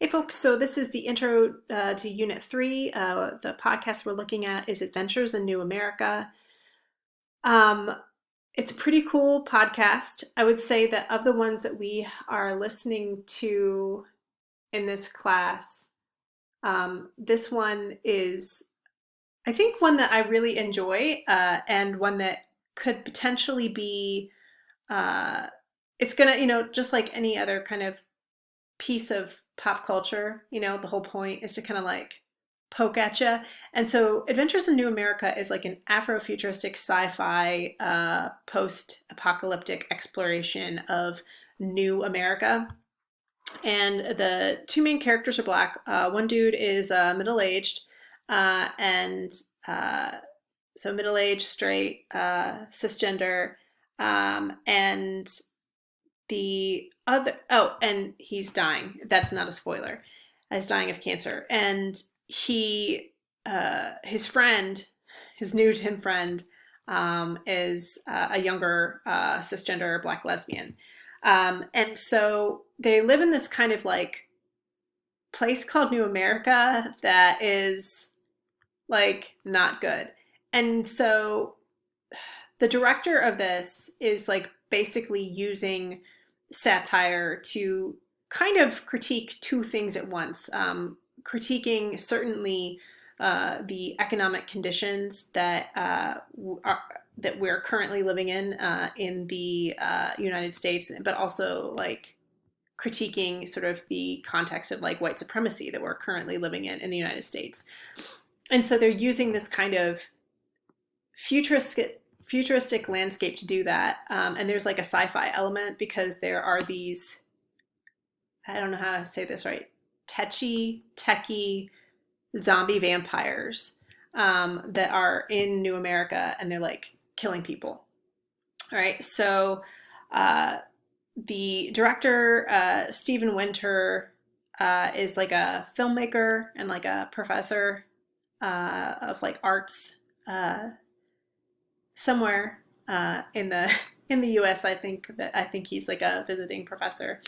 Hey folks, so this is the intro to Unit 3. The podcast we're looking at is Adventures in New America. Um, it's a pretty cool podcast. I would say that of the ones that we are listening to in this class, this one is, I think, one that I really enjoy and one that could potentially be, uh, it's gonna, just like any other kind of piece of pop culture, the whole point is to kind of like poke at you. And so Adventures in New America is like an Afrofuturistic sci-fi post-apocalyptic exploration of New America. And the two main characters are black. One dude is middle-aged and so middle-aged, straight, cisgender, and the other, oh, and he's dying. That's not a spoiler. He's dying of cancer. And his friend, his new to him friend, is a younger cisgender black lesbian. And so they live in this kind of like place called New America that is like not good. And so the director of this is like basically using satire to kind of critique two things at once. Critiquing certainly the economic conditions that that we're currently living in the United States, but also like critiquing sort of the context of like white supremacy that we're currently living in the United States. And so they're using this kind of futuristic landscape to do that. And there's like a sci-fi element because there are these, I don't know how to say this right, techie zombie vampires that are in New America and they're like killing people. All right, so the director, Stephen Winter, is like a filmmaker and like a professor of like arts somewhere in the in the U.S. I think he's like a visiting professor,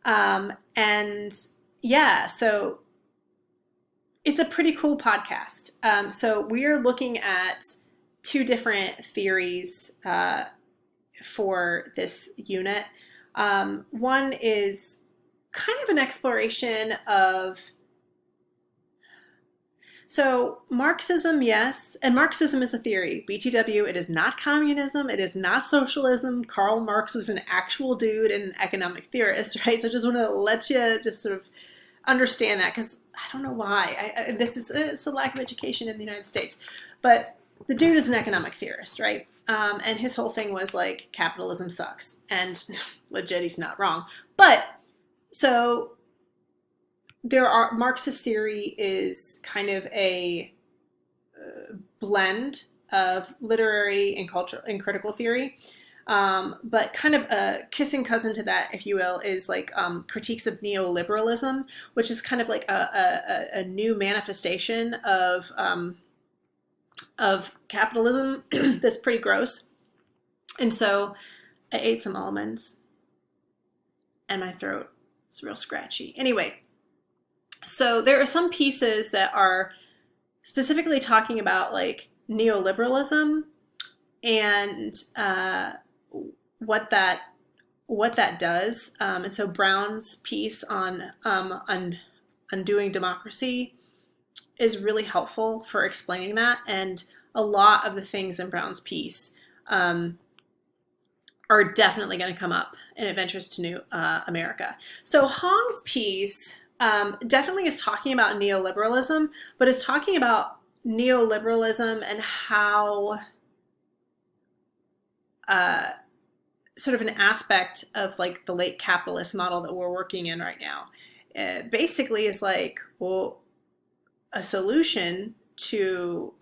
and yeah, so it's a pretty cool podcast. So we're looking at two different theories for this unit. One is kind of an exploration of, so Marxism, yes, and Marxism is a theory. BTW, it is not communism, it is not socialism. Karl Marx was an actual dude and an economic theorist, right? So I just want to let you just sort of understand that because I don't know why. This is it's a lack of education in the United States, but the dude is an economic theorist, right? And his whole thing was like capitalism sucks, and legit, he's not wrong. But so there are Marxist theory is kind of a blend of literary and cultural and critical theory. But kind of a kissing cousin to that, if you will, is like critiques of neoliberalism, which is kind of like a new manifestation of capitalism that's pretty gross. And so I ate some almonds and my throat is real scratchy. Anyway, so there are some pieces that are specifically talking about like neoliberalism and what that does. And so Brown's piece on undoing democracy is really helpful for explaining that. And a lot of the things in Brown's piece are definitely going to come up in Adventures to New America. So Hong's piece definitely is talking about neoliberalism, but is talking about neoliberalism and how sort of an aspect of like the late capitalist model that we're working in right now. It basically is like, well, a solution to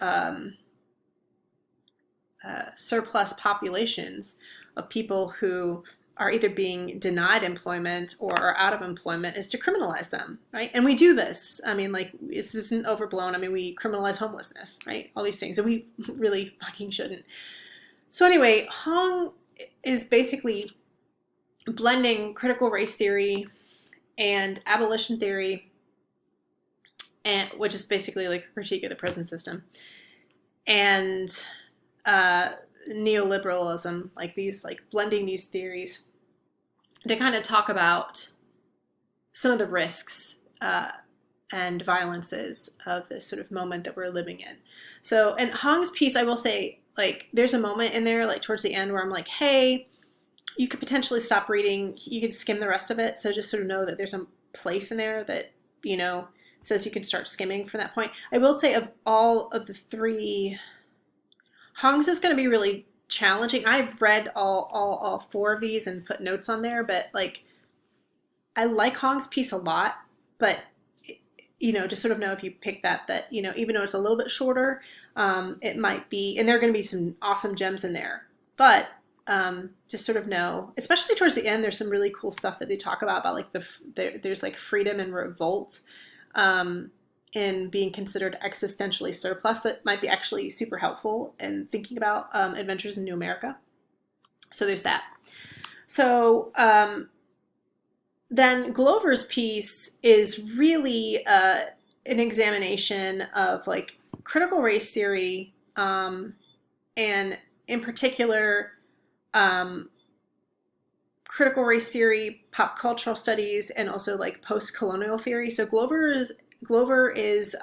surplus populations of people who are either being denied employment or are out of employment is to criminalize them, right? And we do this. I mean, like, this isn't overblown. I mean, we criminalize homelessness, right? All these things, and we really fucking shouldn't. So anyway, Hong is basically blending critical race theory and abolition theory, and which is basically like a critique of the prison system, and uh, neoliberalism, like these, like blending these theories to kind of talk about some of the risks and violences of this sort of moment that we're living in. So, in Hong's piece, I will say, like, there's a moment in there, like towards the end, where I'm like, hey, you could potentially stop reading. You could skim the rest of it. So just sort of know that there's a place in there that, says you can start skimming from that point. I will say, of all of the three, Hong's is going to be really challenging. I've read all four of these and put notes on there, but like, I like Hong's piece a lot, but just sort of know if you pick that, even though it's a little bit shorter, it might be, and there are going to be some awesome gems in there, but just sort of know, especially towards the end, there's some really cool stuff that they talk about like there's like freedom and revolt, in being considered existentially surplus, that might be actually super helpful in thinking about Adventures in New America. So there's that. So then Glover's piece is really an examination of like critical race theory, and in particular, critical race theory, pop cultural studies, and also like post-colonial theory. So Glover is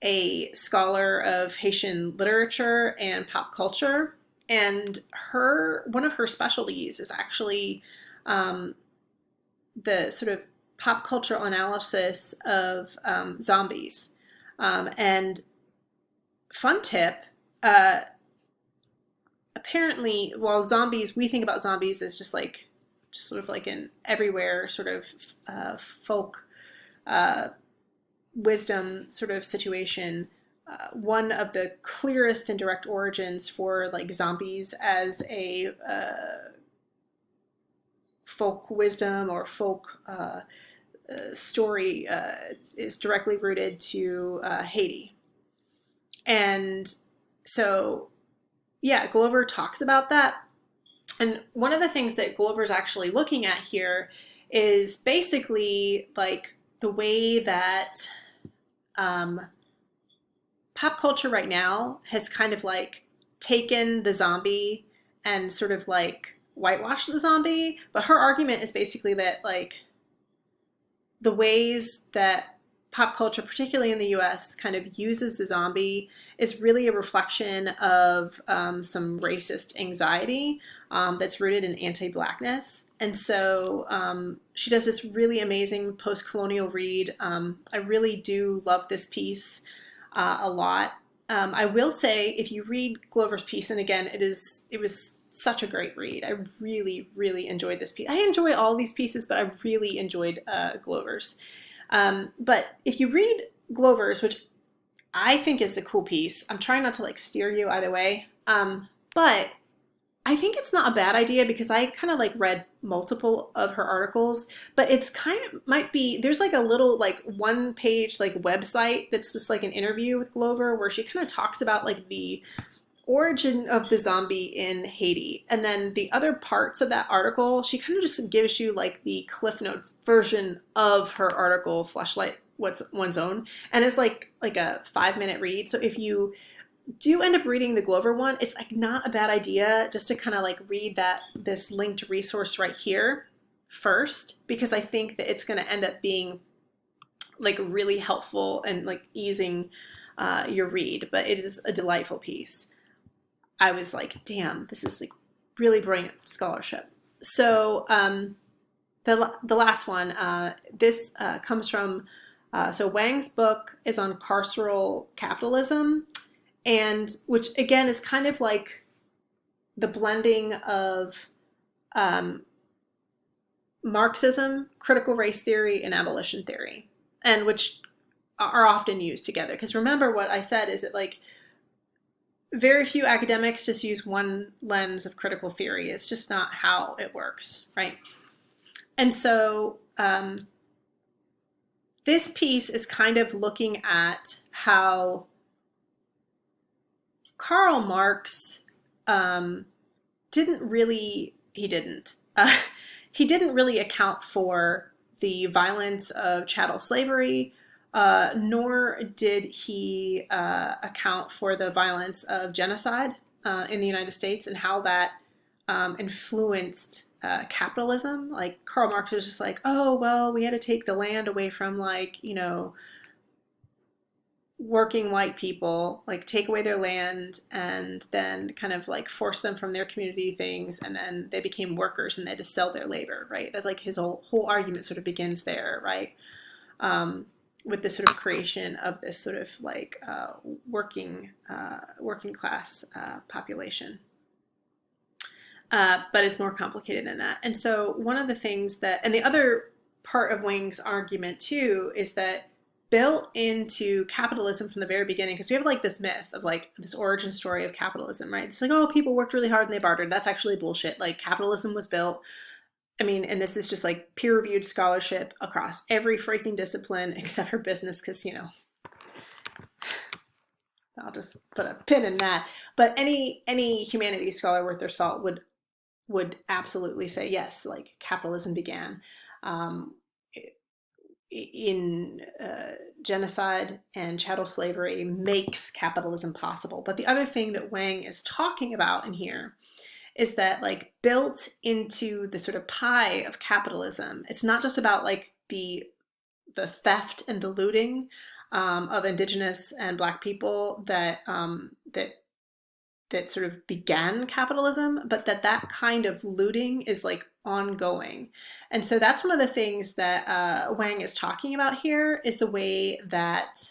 a scholar of Haitian literature and pop culture, and one of her specialties is actually the sort of pop cultural analysis of zombies. And fun tip, apparently, while we think about zombies as just sort of like an everywhere sort of folk wisdom sort of situation, one of the clearest and direct origins for like zombies as a folk wisdom or folk story is directly rooted to Haiti. And so, yeah, Glover talks about that. And one of the things that Glover's actually looking at here is basically like the way that pop culture right now has kind of like taken the zombie and sort of like whitewashed the zombie. But her argument is basically that like the ways that pop culture, particularly in the US, kind of uses the zombie is really a reflection of some racist anxiety that's rooted in anti-Blackness. And so she does this really amazing post-colonial read. I really do love this piece a lot. I will say, if you read Glover's piece, and again, it was such a great read. I really, really enjoyed this piece. I enjoy all these pieces, but I really enjoyed Glover's. But if you read Glover's, which I think is a cool piece, I'm trying not to like steer you either way, but I think it's not a bad idea because I kind of like read multiple of her articles, but it's kind of might be, there's like a little like one page like website that's just like an interview with Glover where she kind of talks about like the origin of the zombie in Haiti. And then the other parts of that article, she kind of just gives you like the Cliff Notes version of her article, Fleshlight What's One's Own. And it's like a 5-minute read. So if you do end up reading the Glover one, it's like not a bad idea just to kind of like read this linked resource right here first, because I think that it's going to end up being like really helpful and like easing your read. But it is a delightful piece. I was like, damn, this is like really brilliant scholarship. So the last one, this comes from, so Wang's book is on carceral capitalism, and which again is kind of like the blending of Marxism, critical race theory, and abolition theory, and which are often used together. Because remember what I said is that like very few academics just use one lens of critical theory. It's just not how it works, right? And so this piece is kind of looking at how Karl Marx didn't really account for the violence of chattel slavery, nor did he account for the violence of genocide in the United States and how that influenced capitalism. Like Karl Marx was just like, oh, well, we had to take the land away from like, you know, working white people, like take away their land and then kind of like force them from their community things, and then they became workers and they had to sell their labor, right? That's like his whole argument sort of begins there, right? With this sort of creation of this sort of like working class population. But it's more complicated than that. And so one of the things that, and the other part of Wang's argument too, is that built into capitalism from the very beginning, because we have like this myth of like this origin story of capitalism, right? It's like, oh, people worked really hard and they bartered. That's actually bullshit. Like capitalism was built, I mean, and this is just like peer-reviewed scholarship across every freaking discipline except for business, because, you know, I'll just put a pin in that. But any humanities scholar worth their salt would absolutely say yes, like capitalism began in genocide, and chattel slavery makes capitalism possible. But the other thing that Wang is talking about in here is that like built into the sort of pie of capitalism, it's not just about like the theft and the looting of indigenous and Black people that that sort of began capitalism, but that kind of looting is like ongoing. And so that's one of the things that Wang is talking about here, is the way that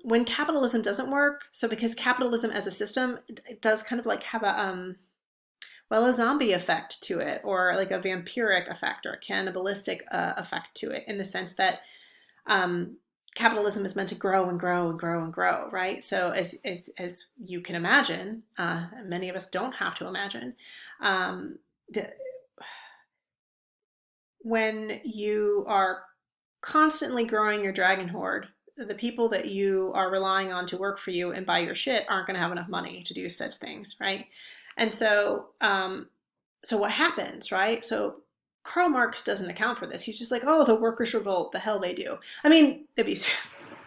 when capitalism doesn't work, so because capitalism as a system, it does kind of like have a zombie effect to it, or like a vampiric effect or a cannibalistic effect to it, in the sense that capitalism is meant to grow and grow and grow and grow, right? So as you can imagine, many of us don't have to imagine, when you are constantly growing your dragon horde, the people that you are relying on to work for you and buy your shit aren't going to have enough money to do such things, right? And so, so what happens, right? So Karl Marx doesn't account for this. He's just like, oh, the workers revolt, the hell they do. I mean, it'd be,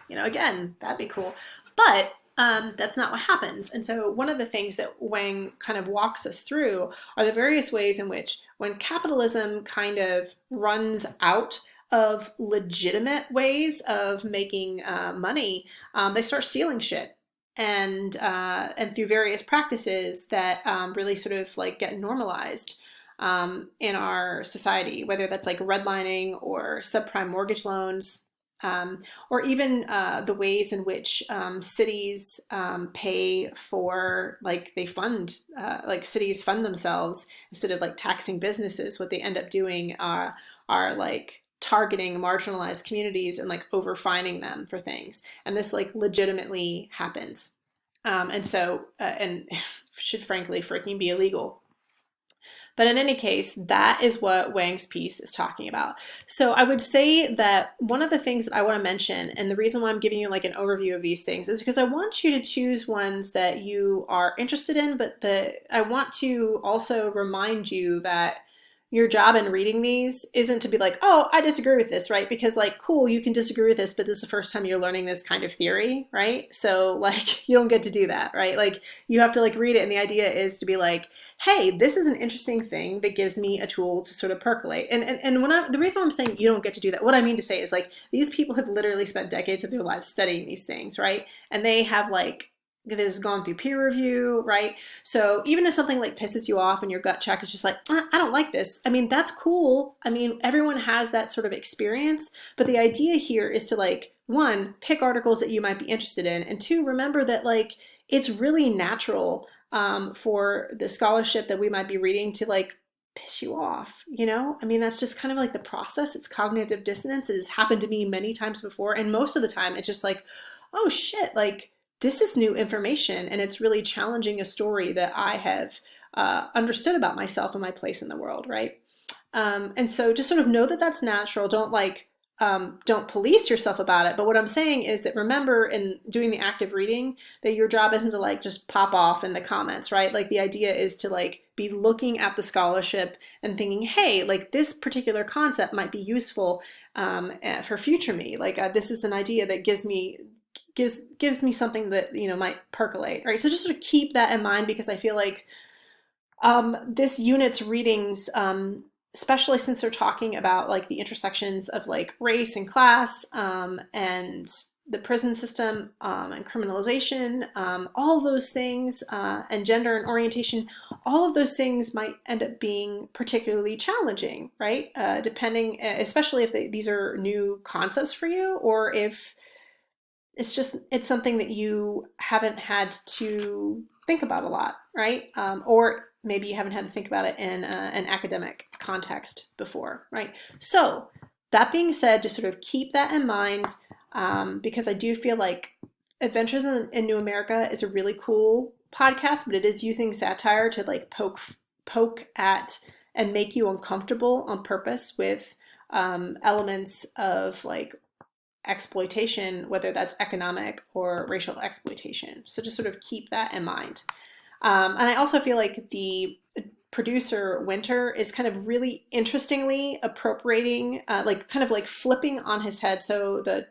you know, again, that'd be cool. But that's not what happens. And so one of the things that Wang kind of walks us through are the various ways in which, when capitalism kind of runs out of legitimate ways of making money, they start stealing shit. And through various practices that really sort of like get normalized in our society, whether that's like redlining or subprime mortgage loans, or even the ways in which cities pay for, like they fund, like cities fund themselves instead of like taxing businesses. What they end up doing are like targeting marginalized communities and like overfining them for things. And this like legitimately happens. And so, and should frankly freaking be illegal. But in any case, that is what Wang's piece is talking about. So I would say that one of the things that I want to mention, and the reason why I'm giving you like an overview of these things, is because I want you to choose ones that you are interested in, but I want to also remind you that your job in reading these isn't to be like, oh, I disagree with this, right? Because like, cool, you can disagree with this, but this is the first time you're learning this kind of theory, right? So like, you don't get to do that, right? Like you have to like read it. And the idea is to be like, hey, this is an interesting thing that gives me a tool to sort of percolate. And when the reason I'm saying you don't get to do that, what I mean to say is like, these people have literally spent decades of their lives studying these things, right? And they have like, this has gone through peer review, right? So even if something like pisses you off and your gut check is just like, I don't like this. I mean, that's cool. I mean, everyone has that sort of experience. But the idea here is to like, one, pick articles that you might be interested in. And two, remember that like, it's really natural for the scholarship that we might be reading to like piss you off, you know? I mean, that's just kind of like the process. It's cognitive dissonance. It has happened to me many times before. And most of the time it's just like, oh shit, like, this is new information, and it's really challenging a story that I have understood about myself and my place in the world, right? And so just sort of know that that's natural. Don't like don't police yourself about it. But what I'm saying is that remember in doing the active reading that your job isn't to like just pop off in the comments, right? Like the idea is to like be looking at the scholarship and thinking, hey, like this particular concept might be useful for future me. Like this is an idea that gives me something that might percolate, right? So just sort of keep that in mind because I feel like this unit's readings, especially since they're talking about like the intersections of like race and class and the prison system and criminalization, all those things, and gender and orientation, all of those things might end up being particularly challenging, right? Depending, especially if these are new concepts for you, or if it's something that you haven't had to think about a lot, right? Or maybe you haven't had to think about it in an academic context before, right? So that being said, just sort of keep that in mind because I do feel like Adventures in New America is a really cool podcast, but it is using satire to like poke at and make you uncomfortable on purpose with elements of like exploitation, whether that's economic or racial exploitation. So just sort of keep that in mind. And I also feel like the producer Winter is kind of really interestingly appropriating, like kind of like flipping on his head. So the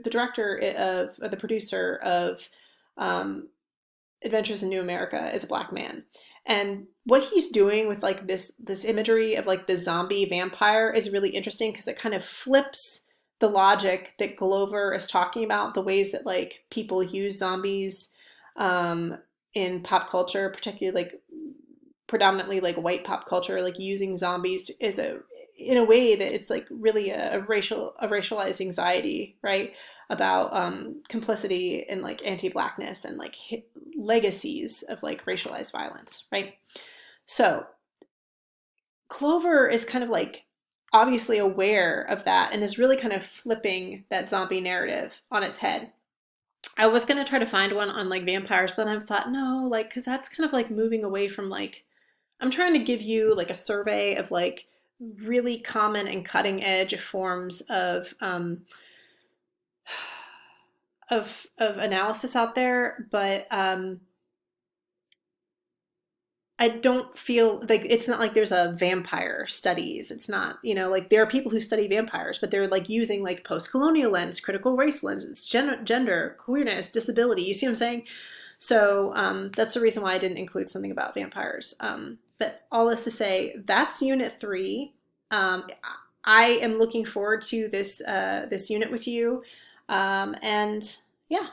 director of the producer of Adventures in New America is a Black man. And what he's doing with like this imagery of like the zombie vampire is really interesting because it kind of flips the logic that Glover is talking about, the ways that like people use zombies in pop culture, particularly like predominantly like white pop culture, like using zombies is in a way that it's like really a racialized anxiety, right? About complicity and like anti-Blackness and like legacies of like racialized violence, right? So Clover is kind of like obviously aware of that and is really kind of flipping that zombie narrative on its head. I was going to try to find one on like vampires, but then I thought, no, like, because that's kind of like moving away from like, I'm trying to give you like a survey of like really common and cutting edge forms of analysis out there, but I don't feel like it's not like there's a vampire studies. It's not, like there are people who study vampires, but they're like using like post-colonial lens, critical race lenses, gender, queerness, disability. You see what I'm saying? So that's the reason why I didn't include something about vampires. But all this to say, that's Unit 3. I am looking forward to this unit with you. And yeah,